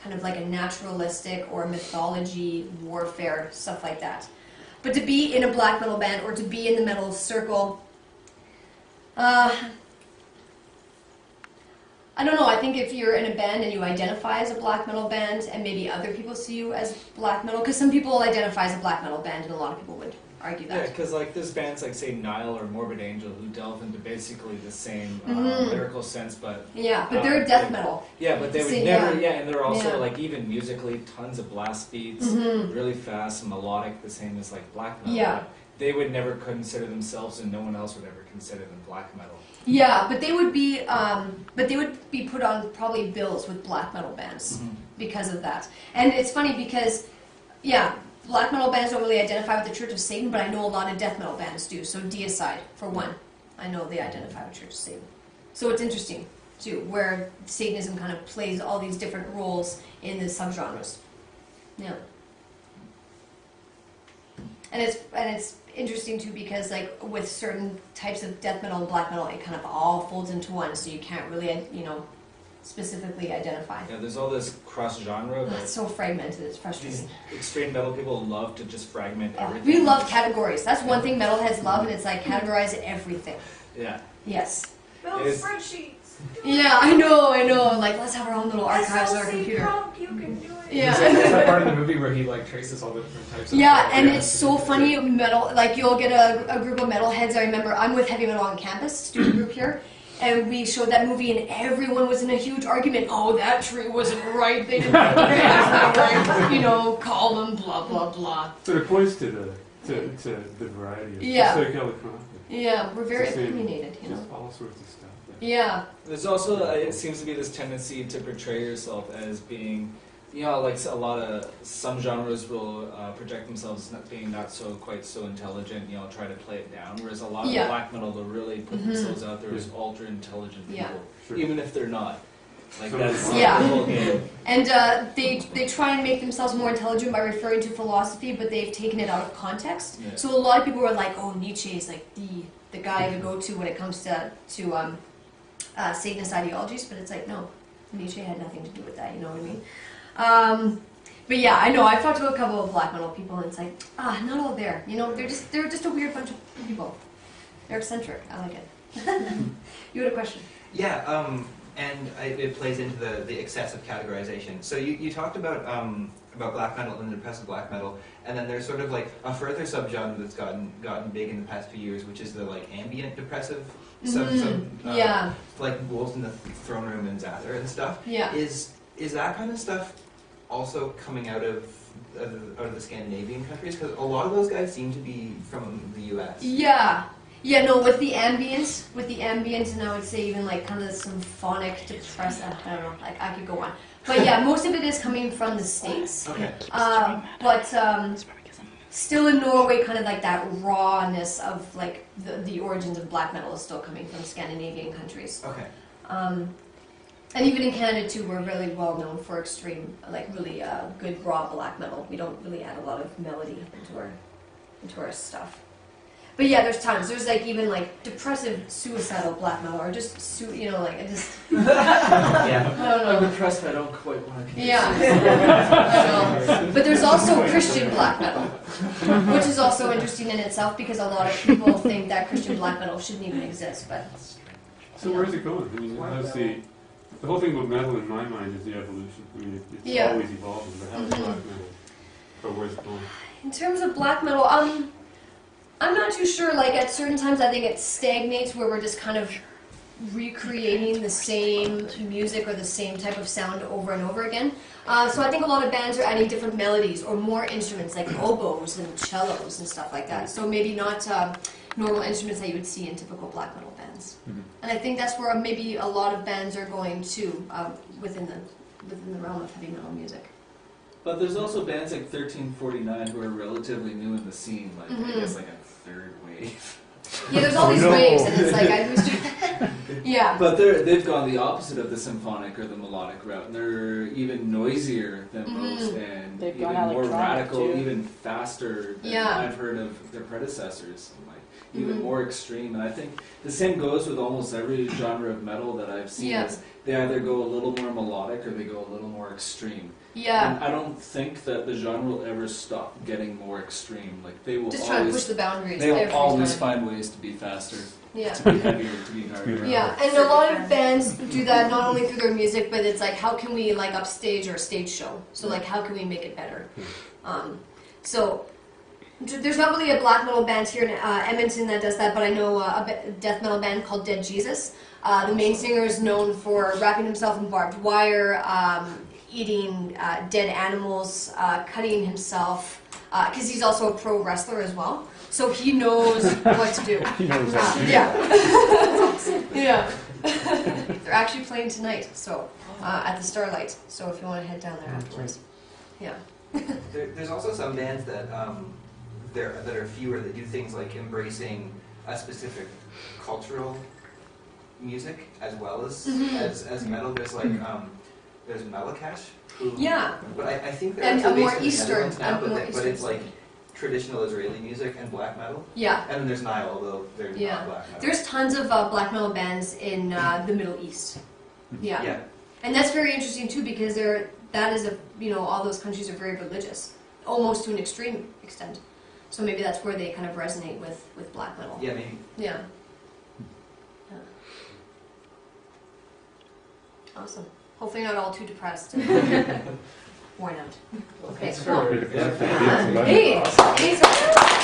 kind of like a naturalistic or mythology, warfare, stuff like that. But to be in a black metal band or to be in the metal circle, I don't know, I think if you're in a band and you identify as a black metal band and maybe other people see you as black metal, because some people identify as a black metal band and a lot of people would argue that. Yeah, because like there's bands like say Nile or Morbid Angel who delve into basically the same lyrical sense, but yeah, but they're death metal. Yeah, but they would never. Yeah, and they're also like even musically tons of blast beats, really fast, melodic, the same as like black metal. Yeah, but they would never consider themselves, and no one else would ever consider them black metal. Yeah, but they would be put on probably bills with black metal bands because of that. And it's funny because, yeah, black metal bands don't really identify with the Church of Satan, but I know a lot of death metal bands do. So Deicide, for one, I know they identify with Church of Satan. So it's interesting too, where Satanism kind of plays all these different roles in the subgenres. Yeah. And it's interesting too because like with certain types of death metal and black metal, it kind of all folds into one, so you can't really specifically identify. Yeah, there's all this cross genre. It's so fragmented. It's frustrating. These extreme metal people love to just fragment everything. We love categories. That's one thing metalheads love, and it's like categorize everything. Yeah. Yes. Build spreadsheets. Yeah, I know. Like, let's have our own little archives on our computer. You can do it. Yeah. Is that part of the movie where he like traces all the different types of and it's so funny, metal, like you'll get a group of metalheads. I remember I'm with Heavy Metal on Campus, student group here, and we showed that movie and everyone was in a huge argument. Oh, that tree wasn't right, they didn't make the right, column, blah, blah, blah. But it points to the variety of psychedelic content. Yeah, we're very opinionated, Just all sorts of stuff. Yeah. There's also, it seems to be this tendency to portray yourself as being, like a lot of, some genres will project themselves as not being quite so intelligent, try to play it down, whereas a lot of black metal will really put themselves out there as ultra intelligent people, even if they're not. Like that's the whole game. And they try and make themselves more intelligent by referring to philosophy, but they've taken it out of context. Yeah. So a lot of people were like, "Oh, Nietzsche is like the guy to go to when it comes to Satanist ideologies," but it's like, no, Nietzsche had nothing to do with that. You know what I mean? But yeah, I know. I've talked to a couple of black metal people, and it's like, not all there. They're just a weird bunch of people. They're eccentric. I like it. You had a question? Yeah. And it plays into the excessive categorization. So you talked about black metal and depressive black metal, and then there's sort of like a further subgenre that's gotten big in the past few years, which is the like ambient depressive like Wolves in the Throne Room and Zather and stuff. Yeah. Is that kind of stuff also coming out of the Scandinavian countries? Because a lot of those guys seem to be from the U.S. Yeah. Yeah, no, with the ambience, and I would say even like kind of the symphonic depressive, I don't know, like I could go on. But yeah, most of it is coming from the States. Okay. But still in Norway, kind of like that rawness of like the origins of black metal is still coming from Scandinavian countries. Okay. And even in Canada too, we're really well known for extreme, like really good raw black metal. We don't really add a lot of melody into our stuff. But yeah, there's tons. There's like even like depressive, suicidal black metal, or just like I just. Yeah. I don't know. I'm depressed, but I don't quite want to. Yeah. I know. But there's also Christian black metal, which is also interesting in itself because a lot of people think that Christian black metal shouldn't even exist. But. So where's it going? I mean, how's the whole thing with metal in my mind is the evolution. I mean, it's always evolving. But how's black metal? Or where's it going? In terms of black metal, I'm not too sure. Like at certain times, I think it stagnates where we're just kind of recreating the same music or the same type of sound over and over again. So I think a lot of bands are adding different melodies or more instruments like oboes and cellos and stuff like that. So maybe not normal instruments that you would see in typical black metal bands. And I think that's where maybe a lot of bands are going to within the realm of heavy metal music. But there's also bands like 1349 who are relatively new in the scene, like I guess like a third wave. Yeah, there's all these waves, and it's like I lose track. Yeah. But they've gone the opposite of the symphonic or the melodic route, and they're even noisier than most, and even more radical, even faster than I've heard of their predecessors. Like even Mhm. more extreme. And I think the same goes with almost every genre of metal that I've seen. Yeah. Is they either go a little more melodic or they go a little more extreme. Yeah. And I don't think that the genre will ever stop getting more extreme. Like they will Just trying to push always, the boundaries. they will every always time. find ways to be faster, Yeah. to be heavier, to be harder. Yeah, and a lot of bands do that not only through their music, but it's like, how can we like upstage our stage show? So like, how can we make it better? So there's not really a black metal band here in Edmonton that does that, but I know death metal band called Dead Jesus. The main singer is known for wrapping himself in barbed wire, eating dead animals, cutting himself, because he's also a pro wrestler as well. So he knows what to do. He knows that. Yeah. Yeah. They're actually playing tonight, so at the Starlight. So if you want to head down there afterwards. Yeah. There's also some bands that that are fewer that do things like embracing a specific cultural music as well as Mhm. as metal. There's like there's Malakash, who Yeah. but I think they're And also a more based in the Eastern- Netherlands now, a more but Eastern it's like traditional Israeli music and black metal. Yeah. And then there's Nile, although they're Yeah. not black metal. There's tons of black metal bands in the Middle East. Yeah. Yeah. And that's very interesting too, because all those countries are very religious, almost to an extreme extent. So maybe that's where they kind of resonate with black metal. Yeah, maybe. Yeah. Yeah. Awesome. Hopefully not all too depressed. Why not? Okay, Thanks cool. for Yeah. Hey, anytime.